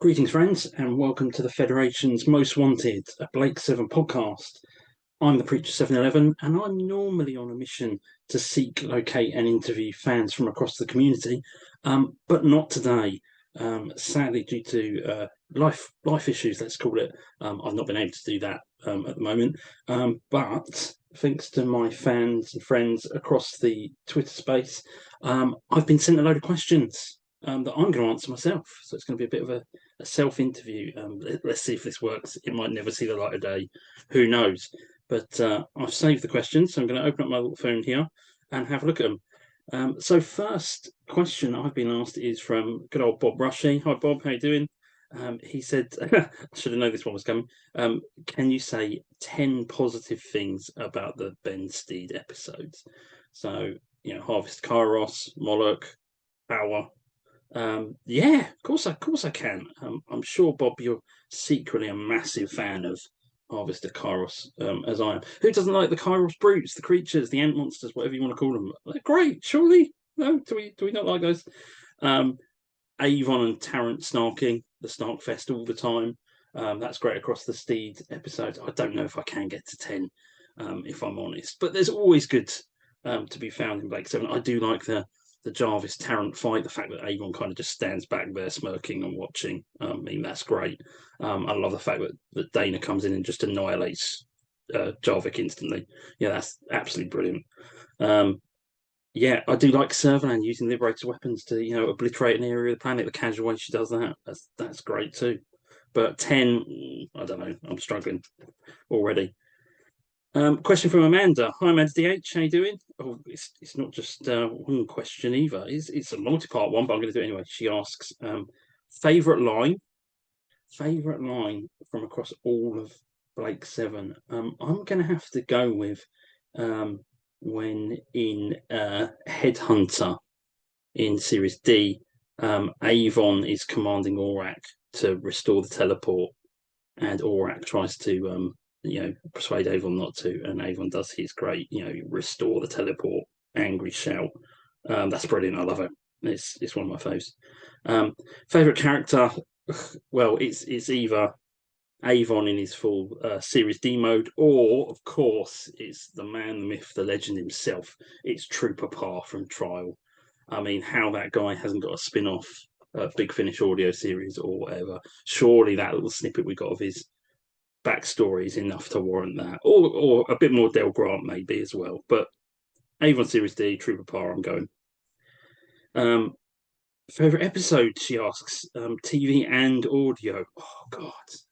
Greetings, friends, and welcome to the Federation's Most Wanted, a Blake 7 podcast. I'm the Preacher 711, and I'm normally on a mission to seek, locate, and interview fans from across the community, but not today. Sadly, due to life issues, let's call it, I've not been able to do that at the moment. But thanks to my fans and friends across the Twitter space, I've been sent a load of questions that I'm going to answer myself. So it's going to be a bit of a self-interview. Let's see if this works. It might never see the light of day. Who knows? But I've saved the questions, so I'm going to open up my little phone here and have a look at them. So first question I've been asked is from good old Bob Rushy. Hi, Bob. How you doing? He said, I should have known this one was coming. Can you say 10 positive things about the Ben Steed episodes? So, Harvest Kairos, Moloch, Power. Yeah, of course I can. I'm sure, Bob, you're secretly a massive fan of Harvester Kairos, as I am. Who doesn't like the Kairos brutes, the creatures, the ant monsters, whatever you want to call them? They're great, surely. No, do we not like those? Avon and Tarrant snarking, the Snark Fest all the time. That's great across the Steed episodes. I don't know if I can get to 10, if I'm honest, but there's always good to be found in Blake 7. I do like the Jarvis Tarrant fight, the fact that Avon kind of just stands back there smirking and watching. I mean, that's great. I love the fact that Dana comes in and just annihilates Jarvik instantly. Yeah, that's absolutely brilliant. Yeah, I do like Servalan using Liberator weapons to, obliterate an area of the planet. The casual way she does that, that's great too. But 10, I don't know. I'm struggling already. Question from Amanda. Hi, Amanda DH. How you doing? Oh, it's not just one question either. It's a multi-part one, but I'm going to do it anyway. She asks, favorite line from across all of Blake 7. I'm going to have to go with when in Headhunter in Series D, Avon is commanding Aurak to restore the teleport, and Aurak tries to persuade Avon not to, and Avon does his great, restore the teleport, angry shout. That's brilliant. I love it. It's one of my faves. Favorite character? Well, it's either Avon in his full Series D mode, or of course, it's the man, the myth, the legend himself. It's Trooper Parr from Trial. I mean, how that guy hasn't got a spin-off Big Finish audio series or whatever. Surely that little snippet we got of his backstory is enough to warrant that, or a bit more Del Grant maybe as well. But Avon Series D, Trooper Parr, I'm going. Favorite episode? She asks. TV and audio. Oh God,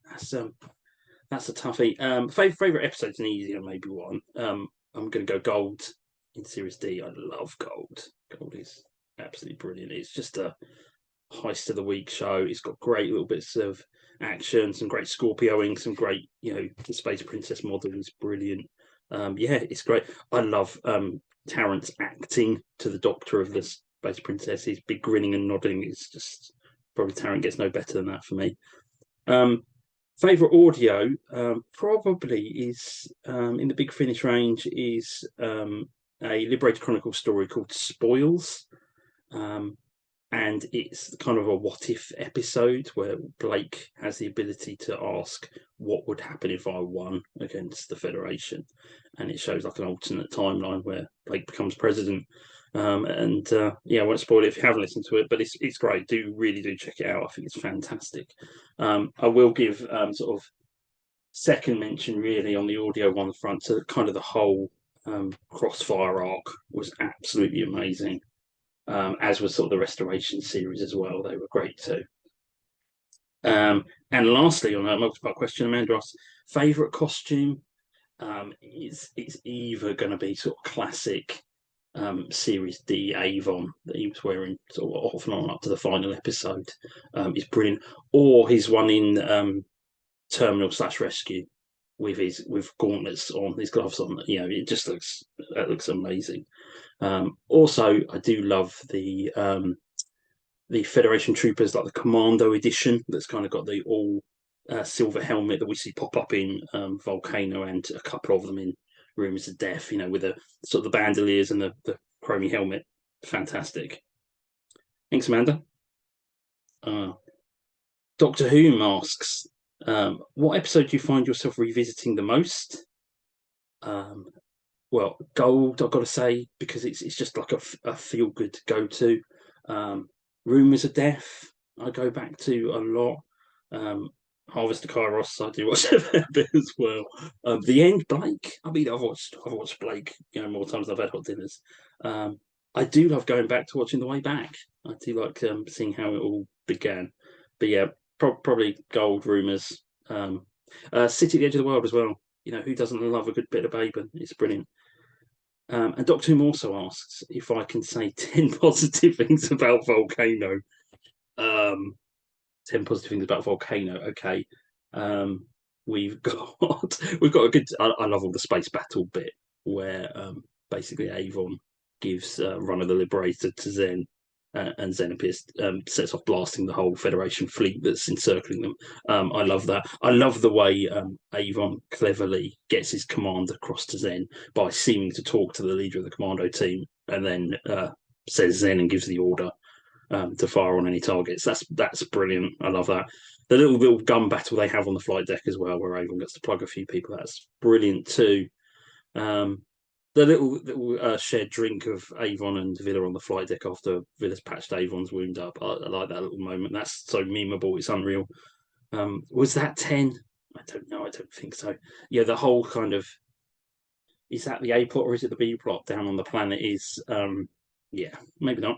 that's a toughie. Favorite episode's an easier maybe one. I'm going to go Gold in Series D. I love Gold. Gold is absolutely brilliant. It's just a heist of the week show. It's got great little bits of action, some great Scorpioing, some great, the Space Princess model is brilliant. Yeah, it's great. I love Tarrant's acting to the Doctor of the Space Princess. His big grinning and nodding is just probably Tarrant gets no better than that for me. Favorite audio probably is in the Big Finish range is a Liberator Chronicle story called Spoils. And it's kind of a what if episode where Blake has the ability to ask what would happen if I won against the Federation, and it shows like an alternate timeline where Blake becomes president. Yeah, I won't spoil it if you haven't listened to it, but it's great. Really do check it out. I think it's fantastic. I will give sort of second mention really on the audio one front to kind of the whole Crossfire arc was absolutely amazing. As was sort of the Restoration series as well. They were great too. And lastly, on a multi-part question, Amanda asks, favourite costume? It's either going to be sort of classic Series D Avon that he was wearing sort of off and on up to the final episode. Is brilliant. Or his one in Terminal/Rescue with gauntlets on, his gloves on. It just looks amazing. Also, I do love the Federation Troopers, like the Commando edition, that's kind of got the all silver helmet that we see pop up in Volcano, and a couple of them in Rumours of Death. With the sort of the bandoliers and the chromey helmet. Fantastic. Thanks, Amanda. Doctor Who asks, what episode do you find yourself revisiting the most? Well, Gold, I've got to say, because it's just like a feel good go to. Rumours of Death, I go back to a lot. Harvest of Kairos, I do watch a bit as well. The End, Blake. I mean, I've watched Blake, more times than I've had hot dinners. I do love going back to watching The Way Back. I do like seeing how it all began. But yeah, probably Gold, Rumours, City at the Edge of the World as well. Who doesn't love a good bit of Baben? It's brilliant. And Doctor Who also asks if I can say 10 positive things about Volcano. 10 positive things about Volcano. Okay. We've got a good. I love all the space battle bit where basically Avon gives run of the Liberator to Zen, and Xenopus sets off blasting the whole Federation fleet that's encircling them. I love that. I love the way Avon cleverly gets his command across to Zen by seeming to talk to the leader of the commando team, and then says Zen and gives the order to fire on any targets. That's brilliant. I love that. The little gun battle they have on the flight deck as well, where Avon gets to plug a few people. That's brilliant too. The little shared drink of Avon and Villa on the flight deck after Villa's patched Avon's wound up. I like that little moment. That's so memeable. It's unreal. Was that 10? I don't know. I don't think so. Yeah, the whole kind of, is that the A plot or is it the B plot down on the planet? Yeah, maybe not.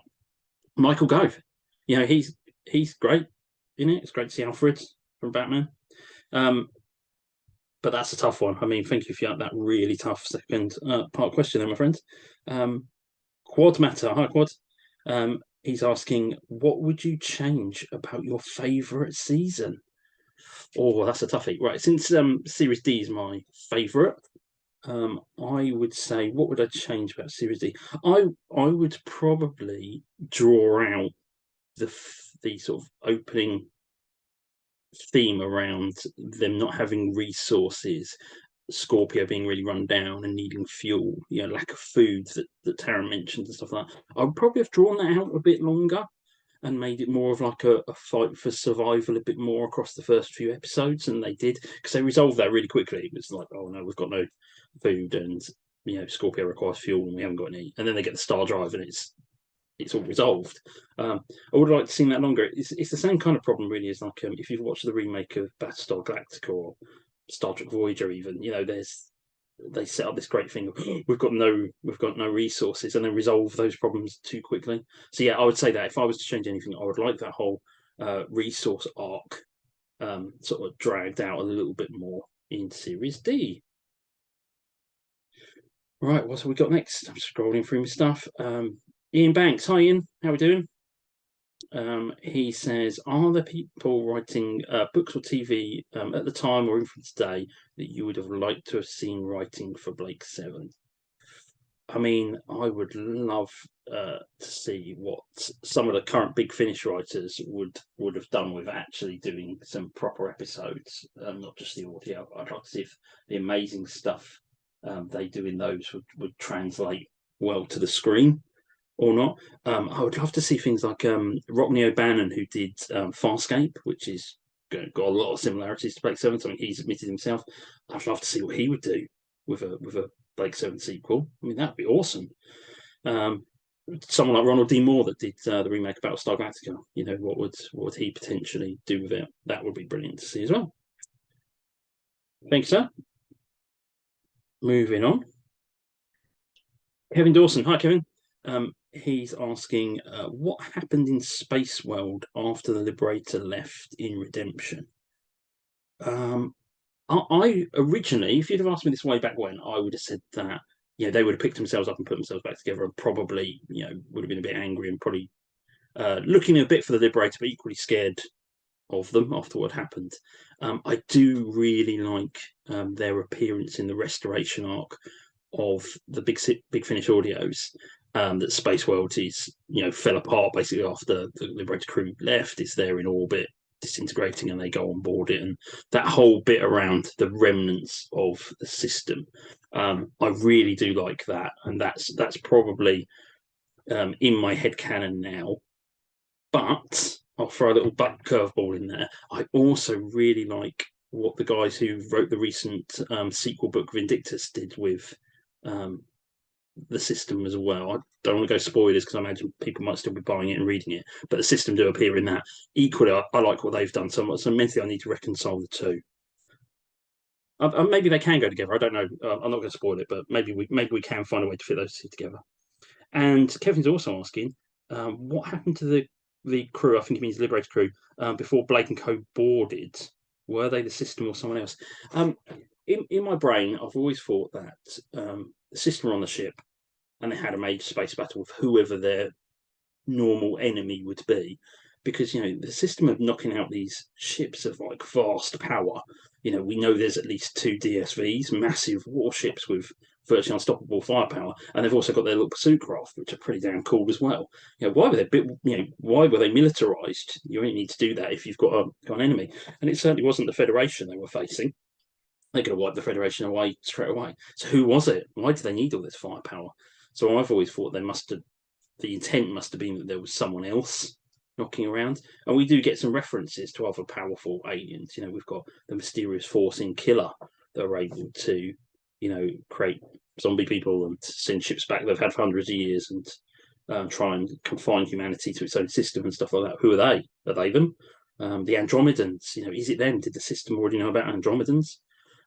Michael Gove. He's great in it. It's great to see Alfred from Batman. But that's a tough one. I mean, thank you for that really tough second part question there, my friend. Quad Matter. Hi, Quad. He's asking, what would you change about your favourite season? Oh, that's a toughie. Right, since Series D is my favourite, I would say, what would I change about Series D? I would probably draw out the sort of opening theme around them not having resources, Scorpio being really run down and needing fuel, lack of food that Tara mentioned and stuff like that. I would probably have drawn that out a bit longer and made it more of like a fight for survival a bit more across the first few episodes, and they did, because they resolved that really quickly. It was like, oh no, we've got no food, and Scorpio requires fuel and we haven't got any, and then they get the star drive and it's all resolved. I would like to see that longer. It's the same kind of problem, really, as like if you've watched the remake of Battlestar Galactica or Star Trek Voyager, even they set up this great thing of, we've got no resources, and then resolve those problems too quickly. So yeah, I would say that if I was to change anything, I would like that whole resource arc sort of dragged out a little bit more in Series D. Right, what have we got next? I'm scrolling through my stuff. Ian Banks. Hi, Ian. How are we doing? He says, are there people writing books or TV at the time or even from today that you would have liked to have seen writing for Blake 7? I mean, I would love to see what some of the current Big Finish writers would have done with actually doing some proper episodes, not just the audio. I'd like to see if the amazing stuff they do in those would translate well to the screen or not. I would love to see things like Rockney O'Bannon, who did Farscape, which is got a lot of similarities to Blake 7, something he's admitted himself. I'd love to see what he would do with a Blake 7 sequel. I mean, that'd be awesome. Someone like Ronald D. Moore that did the remake of Battlestar Galactica, what would he potentially do with it? That would be brilliant to see as well. Thanks, sir. Moving on. Kevin Dawson. Hi, Kevin. He's asking, what happened in Space World after the Liberator left in Redemption? I originally, if you'd have asked me this way back when, I would have said that they would have picked themselves up and put themselves back together, and probably would have been a bit angry and probably looking a bit for the Liberator, but equally scared of them after what happened. I do really like their appearance in the restoration arc of the Big Finish audios. That Space World is, fell apart basically after the Liberator crew left. It's there in orbit, disintegrating, and they go on board it, and that whole bit around the remnants of the system. I really do like that, and that's probably in my head canon now. But I'll throw a little butt curveball in there. I also really like what the guys who wrote the recent sequel book Vindictus did with the system as well. I don't want to go spoilers because I imagine people might still be buying it and reading it, but the system do appear in that. Equally, I like what they've done so much. So mentally, I need to reconcile the two. Maybe they can go together. I don't know. I'm not going to spoil it, but maybe we can find a way to fit those two together. And Kevin's also asking, what happened to the crew? I think he means Liberator crew before Blake and Co boarded. Were they the system or someone else? In my brain, I've always thought that the system were on the ship, and they had a major space battle with whoever their normal enemy would be, because the system of knocking out these ships of like vast power. We know there's at least 2 DSVs, massive warships with virtually unstoppable firepower, and they've also got their little pursuit craft, which are pretty damn cool as well. Why were they militarized? You only need to do that if you've got an enemy, and it certainly wasn't the Federation they were facing. They're going to wipe the Federation away straight away. So who was it? Why do they need all this firepower? So I've always thought the intent must have been that there was someone else knocking around. And we do get some references to other powerful aliens. We've got the mysterious force in Killer that are able to, create zombie people and send ships back they've had for hundreds of years and try and confine humanity to its own system and stuff like that. Who are they? Are they them? The Andromedans, is it them? Did the system already know about Andromedans?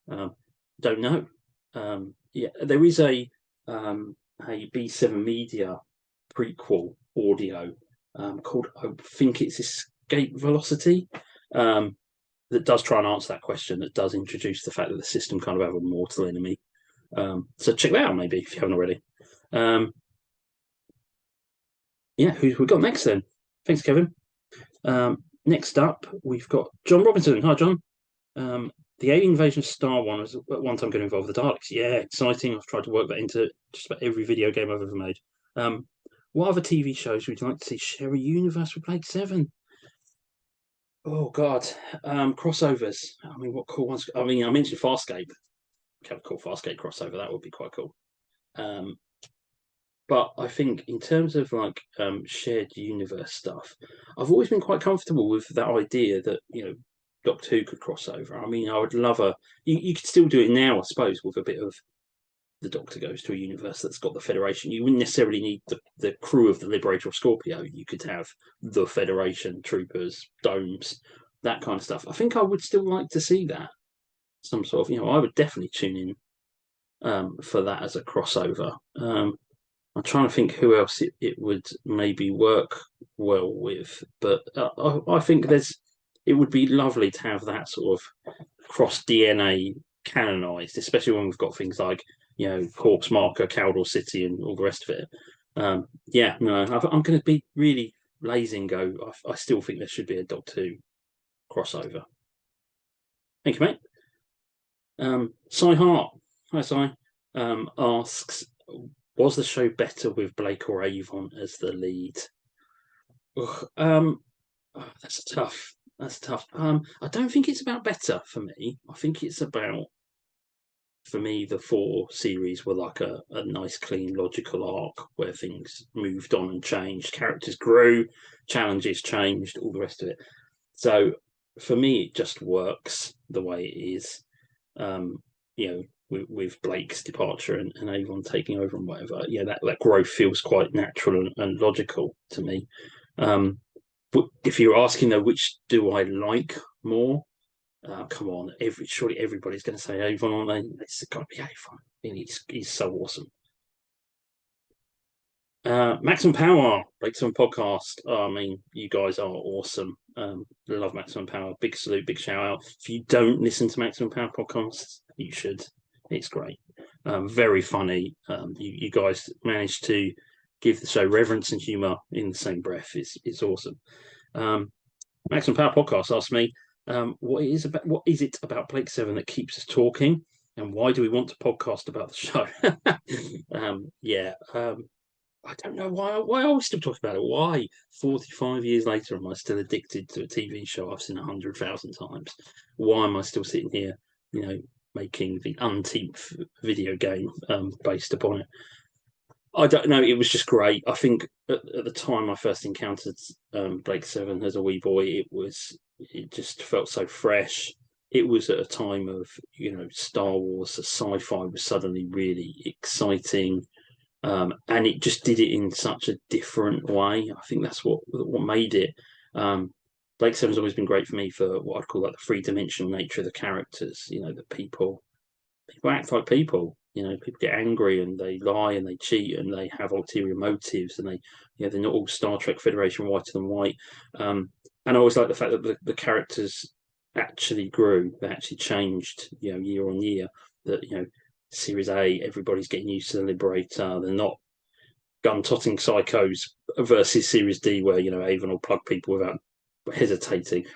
Don't know. There is a B7 Media prequel audio called, I think it's Escape Velocity, that does try and answer that question, that does introduce the fact that the system kind of have a mortal enemy. So check that out maybe if you haven't already. Who we got next then? Thanks, Kevin. Next up, we've got John Robinson. Hi, John. The alien invasion of Star One was at one time going to involve the Daleks. Yeah, exciting. I've tried to work that into just about every video game I've ever made. What other TV shows would you like to see share a universe with Blake Seven? Oh God, crossovers. I mean, what cool ones? I mean, I mentioned Farscape. We have a cool Farscape crossover. That would be quite cool. But I think in terms of like shared universe stuff, I've always been quite comfortable with that idea that Doctor Who could cross over. I mean, I would love you could still do it now, I suppose, with a bit of the Doctor goes to a universe that's got the Federation. You wouldn't necessarily need the crew of the Liberator or Scorpio. You could have the Federation troopers, domes, that kind of stuff. I think I would still like to see that. Some sort of, I would definitely tune in for that as a crossover. I'm trying to think who else it would maybe work well with, but I think it would be lovely to have that sort of cross DNA canonized, especially when we've got things like Corpse Marker, Caldor City, and all the rest of it. I'm going to be really lazy and go. I still think there should be a Doctor Who crossover. Thank you, mate. Cy Hart, hi Cy, asks, was the show better with Blake or Avon as the lead? That's tough. I don't think it's about better for me. I think it's about, for me, the 4 series were like a nice, clean, logical arc where things moved on and changed. Characters grew, challenges changed, all the rest of it. So for me, it just works the way it is. With Blake's departure and Avon taking over and whatever, that growth feels quite natural and logical to me. But if you're asking though, which do I like more? Come on, surely everybody's going to say Avon, aren't they? It's got to be Avon. He's so awesome. Maximum Power, Blake Seven podcast. I mean, you guys are awesome. Love Maximum Power. Big salute, big shout out. If you don't listen to Maximum Power podcasts, you should. It's great. Very funny. You guys managed to give the show reverence and humour in the same breath. It's awesome. Maximum Power podcast asked me, what is it about Blake Seven that keeps us talking, and why do we want to podcast about the show? I don't know why are we still talking about it. Why 45 years later am I still addicted to a TV show I've seen 100,000 times? Why am I still sitting here making the umpteenth video game based upon it? I don't know. It was just great. I think at the time I first encountered Blake Seven as a wee boy, it just felt so fresh. It was at a time of Star Wars, sci-fi was suddenly really exciting, and it just did it in such a different way. I think that's what made it. Blake Seven's always been great for me for what I'd call like the three-dimensional nature of the characters. The people act like people. People get angry and they lie and they cheat and they have ulterior motives, and they're not all Star Trek Federation whiter than white. And I always like the fact that the characters actually grew, they actually changed, year on year. That Series A, everybody's getting used to the Liberator. They're not gun-totting psychos versus Series D, where Avon will plug people without hesitating.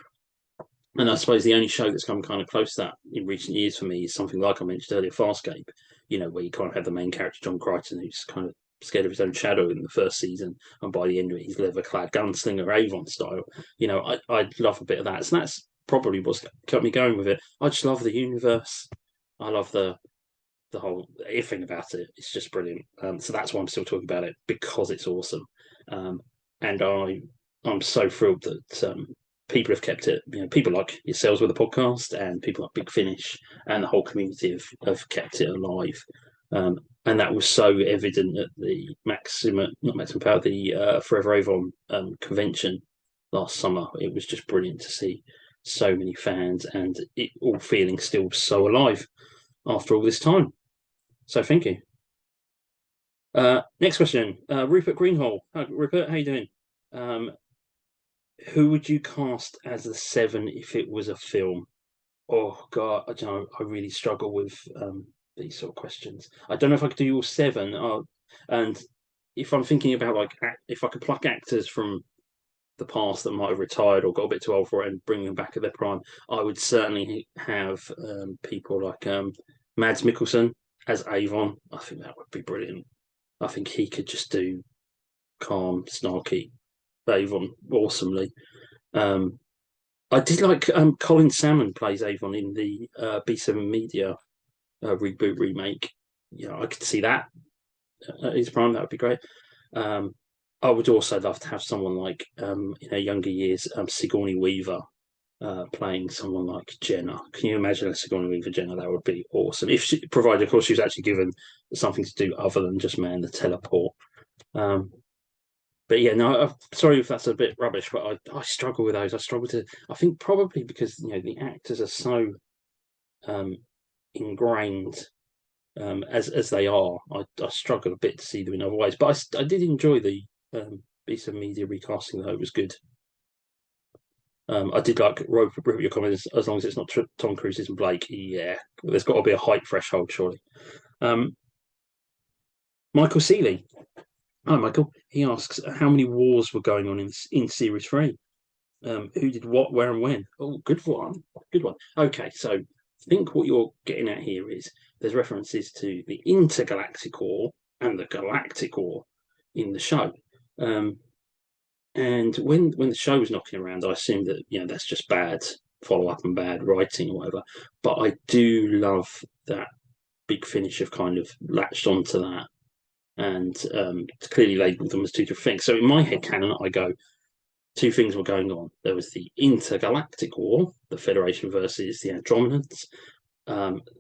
And I suppose the only show that's come kind of close to that in recent years for me is something like I mentioned earlier, Farscape, where you kind of have the main character, John Crichton, who's kind of scared of his own shadow in the first season. And by the end of it, he's leather-clad gunslinger Avon style. I love a bit of that. So that's probably what's kept me going with it. I just love the universe. I love the whole everything about it. It's just brilliant. So that's why I'm still talking about it, because it's awesome. And I'm so thrilled that people have kept it. People like yourselves with the podcast, and people like Big Finish, and the whole community have kept it alive. And that was so evident at the Forever Avon convention last summer. It was just brilliant to see so many fans, and it all feeling still so alive after all this time. So thank you. Next question, Rupert Greenhall. Rupert, how you doing? Who would you cast as the Seven if it was a film? Oh God, I don't know. I really struggle with these sort of questions. I don't know if I could do all seven. And if I'm thinking about if I could pluck actors from the past that might have retired or got a bit too old for it and bring them back at their prime, I would certainly have people like Mads Mikkelsen as Avon. I think that would be brilliant. I think he could just do calm, snarky Avon awesomely. I did like Colin Salmon plays Avon in the B7 Media reboot remake. I could see that at his prime. That would be great. I would also love to have someone like in her younger years, Sigourney Weaver playing someone like Jenna. Can you imagine a Sigourney Weaver Jenna? That would be awesome. If she, provided, of course, she was actually given something to do other than just man the teleport. But yeah, no, I'm sorry if that's a bit rubbish, but I struggle with those. I think probably because the actors are so ingrained as they are. I struggle a bit to see them in other ways. But I did enjoy the B7 Media recasting, though. It was good. I did like your comments, as long as it's not Tom Cruise and Blake. Yeah, there's got to be a height threshold, surely. Michael Seeley. Hi, Michael. He asks how many wars were going on in Series 3? Who did what, where, and when? Oh, good one. Good one. Okay, so I think what you're getting at here is there's references to the Intergalactic War and the Galactic War in the show. And when the show was knocking around, I assumed that that's just bad follow-up and bad writing or whatever. But I do love that Big Finish have kind of latched onto that and clearly labelled them as two different things. So in my head canon, I go, two things were going on. There was the Intergalactic War, the Federation versus the Andromedans.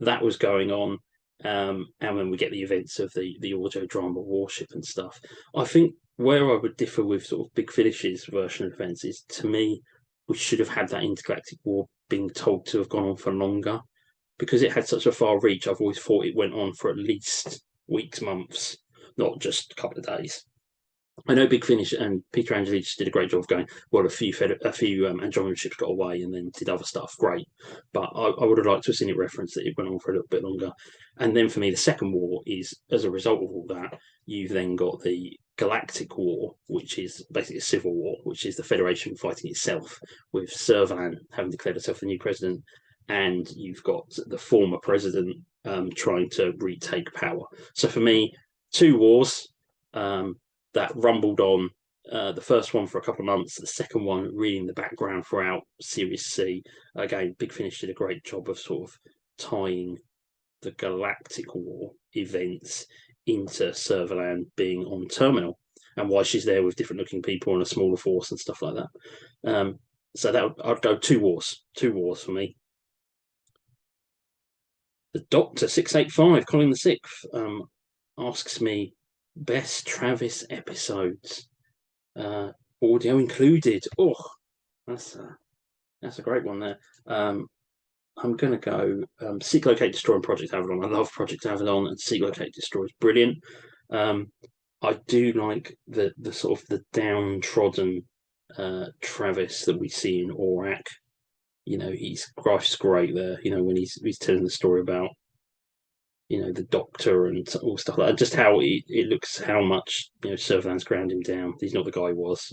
That was going on. And when we get the events of the audio drama warship and stuff, I think where I would differ with sort of Big Finish's version of events is, to me, we should have had that Intergalactic War being told to have gone on for longer, because it had such a far reach. I've always thought it went on for at least weeks, months, not just a couple of days. I know Big Finish and Peter Angelich did a great job of going, well, a few Andromeda ships got away and then did other stuff. Great. But I would have liked to have seen it referenced that it went on for a little bit longer. And then for me, the second war is, as a result of all that, you've then got the Galactic War, which is basically a civil war, which is the Federation fighting itself, with Servalan having declared herself the new president. And you've got the former president trying to retake power. So for me, two wars that rumbled on. The first one for a couple of months, the second one really in the background throughout Series C. Again, Big Finish did a great job of sort of tying the Galactic War events into Servalan being on Terminal and why she's there with different looking people and a smaller force and stuff like that. So I'd go two wars for me. The Doctor 685, Colin the Sixth, asks me best Travis episodes, audio included. Oh, that's a great one there. I'm going to go Seek, Locate, Destroy and Project Avalon. I love Project Avalon, and Seek, Locate, Destroy is brilliant. I do like the sort of the downtrodden Travis that we see in Aurak. Grife's great there. When he's telling the story about the Doctor and all stuff like that. Just how it looks, how much Servalan's ground him down. He's not the guy he was.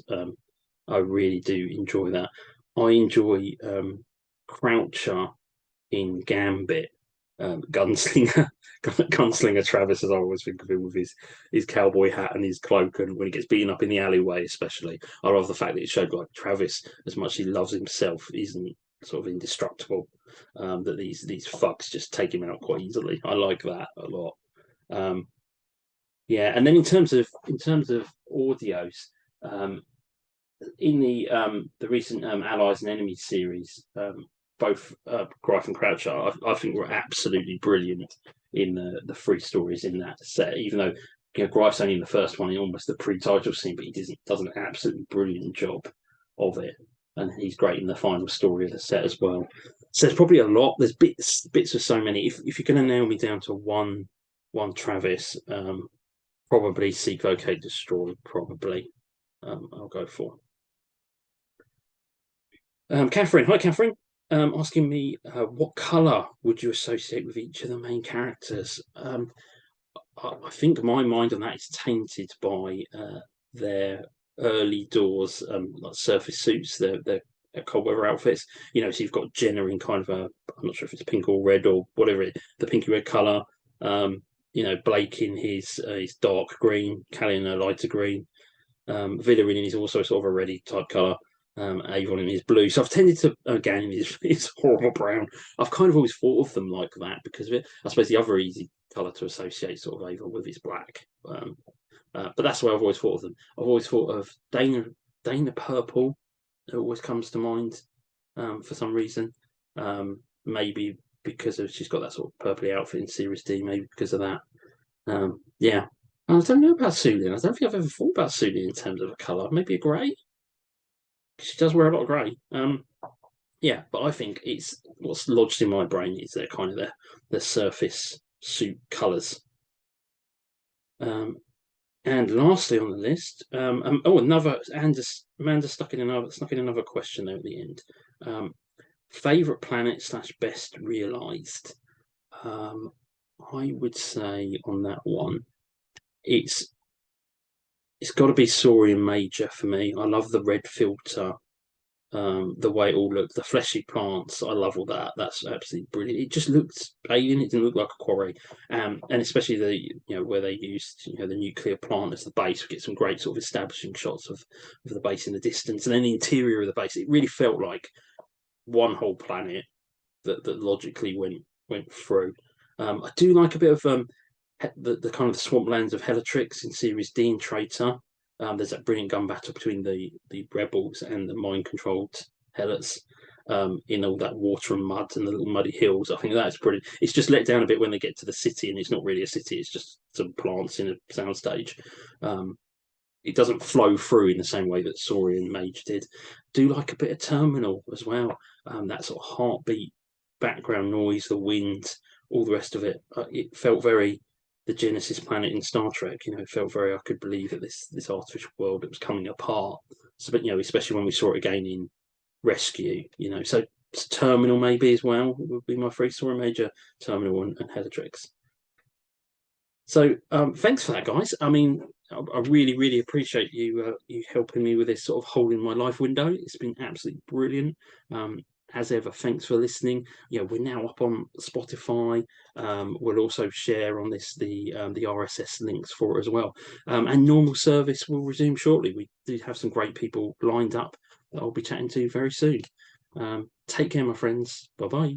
I really do enjoy that. I enjoy Croucher in Gambit, gunslinger Travis, as I always think of him, with his cowboy hat and his cloak, and when he gets beaten up in the alleyway, especially. I love the fact that it showed like Travis, as much as he loves himself, isn't sort of indestructible. That these fucks just take him out quite easily. I like that a lot. Yeah, and then in terms of audios, in the recent Allies and Enemies series, both Greif and Croucher, I think were absolutely brilliant in the three stories in that set. Even though Greif's only in the first one, in almost the pre-title scene, but he does an absolutely brilliant job of it, and he's great in the final story of the set as well. So there's probably a lot. There's bits of so many. If you're going to nail me down to one Travis, probably Seek, Locate, Destroy. Probably, I'll go for. Catherine, hi Catherine. Asking me what colour would you associate with each of the main characters? I think my mind on that is tainted by their early doors like surface suits, their cold weather outfits. So you've got Jenna in kind of I'm not sure if it's pink or red or whatever the pinky red colour. Blake in his dark green, Callie in a lighter green. Villarin is also sort of a reddy type colour. Avon in his blue. So I've tended to, again, in his horrible brown. I've kind of always thought of them like that because of it. I suppose the other easy colour to associate sort of Avon with is black. But that's the way I've always thought of them. I've always thought of Dana Purple. It always comes to mind for some reason. Maybe because she's got that sort of purpley outfit in Series D, maybe because of that. Yeah. I don't know about Sulin. I don't think I've ever thought about Sulin in terms of a colour. Maybe a grey? She does wear a lot of grey. Yeah, but I think it's what's lodged in my brain is their kind of their surface suit colours. And lastly on the list, another Amanda stuck in another question there at the end. Favorite planet / best realised. I would say on that one, it's got to be Saurian Major for me. I love the red filter, the way it all looked, the fleshy plants. I love all that. That's absolutely brilliant. It just looked alien. It didn't look like a quarry, and especially where they used the nuclear plant as the base. We get some great sort of establishing shots of the base in the distance, and then the interior of the base. It really felt like one whole planet that logically went through. I do like a bit of the kind of the swamplands of Helatrix in Series D and Traitor. There's that brilliant gun battle between the rebels and the mind-controlled Helots in all that water and mud and the little muddy hills. I think that's brilliant. It's just let down a bit when they get to the city, and it's not really a city. It's just some plants in a soundstage. It doesn't flow through in the same way that Saurian Mage did. Do like a bit of Terminal as well. That sort of heartbeat, background noise, the wind, all the rest of it. It felt very the Genesis planet in Star Trek. It felt very. I could believe that this artificial world that was coming apart. So, but especially when we saw it again in Rescue. So Terminal maybe as well would be my three. Saurian Major, Terminal, and Helatrix. So thanks for that, guys. I mean, I really, really appreciate you helping me with this sort of hole in my life window. It's been absolutely brilliant. As ever, thanks for listening. We're now up on Spotify. We'll also share on this the RSS links for it as well. And normal service will resume shortly. We do have some great people lined up that I'll be chatting to very soon. Take care, my friends. Bye-bye.